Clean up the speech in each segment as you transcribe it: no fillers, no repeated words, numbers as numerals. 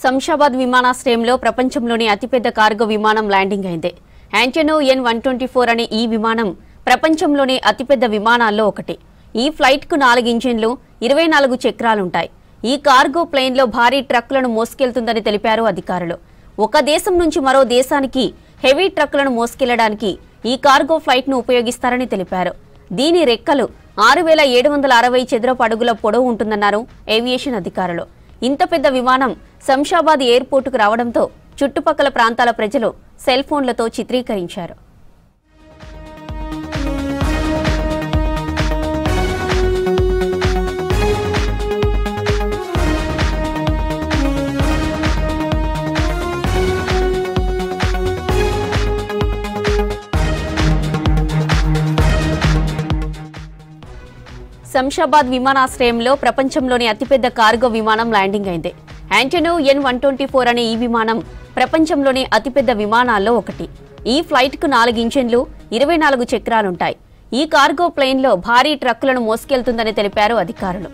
శంషాబాద్ విమానాశ్రయంలో ప్రపంచంలోని అతిపెద్ద కార్గో విమానం ల్యాండింగ్ అయింది. యాంటోనో N-124 అనే ఈ విమానం ప్రపంచంలోని అతిపెద్ద విమానాల్లో ఒకటి. ఈ ఫ్లైట్ కు 4 ఇంజిన్లు, 24 చక్రాలుంటాయి. ఈ కార్గో ప్లేన్ లో భారీ ట్రక్కులను మోసుకెళ్తుందని తెలిపారు అధికారులు. ఒక దేశం నుంచి మరో దేశానికి హెవీ ట్రక్కులను మోసుకెళ్లడానికి ఈ కార్గో ఫ్లైట్ ను ఉపయోగిస్తారని తెలిపారు. దీని రెక్కలు 6760 చదరపు అడుగుల పొడవు ఉంటుందన్నారు ఏవియేషన్ అధికారులు. ఇంత పెద్ద విమానం శంషాబాద్ ఎయిర్పోర్టుకు రావడంతో చుట్టుపక్కల ప్రాంతాల ప్రజలు సెల్ ఫోన్లతో చిత్రీకరించారు. శంషాబాద్ విమానాశ్రయంలో ప్రపంచంలోని అతిపెద్ద కార్గో విమానం ల్యాండింగ్ అయింది. యాంటోనో N-124 అనే ఈ విమానం ప్రపంచంలోని అతిపెద్ద విమానాల్లో ఒకటి. ఈ ఫ్లైట్ కు 4 ఇంజిన్లు, 24 చక్రాలుంటాయి. ఈ కార్గో ప్లేన్ లో భారీ ట్రక్కులను మోసుకెళ్తుందని తెలిపారు అధికారులు.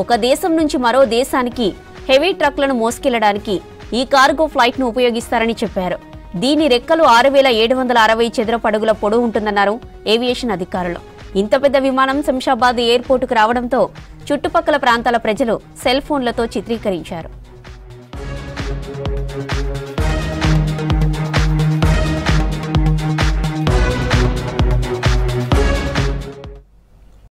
ఒక దేశం నుంచి మరో దేశానికి హెవీ ట్రక్కులను మోసుకెళ్లడానికి ఈ కార్గో ఫ్లైట్ ను ఉపయోగిస్తారని చెప్పారు. దీని రెక్కలు 6760 చదరపు అడుగుల పొడవు ఉంటుందన్నారు ఏవియేషన్ అధికారులు. ఇంత పెద్ద విమానం శంషాబాద్ ఎయిర్పోర్టుకు రావడంతో చుట్టుపక్కల ప్రాంతాల ప్రజలు సెల్ ఫోన్లతో చిత్రీకరించారు.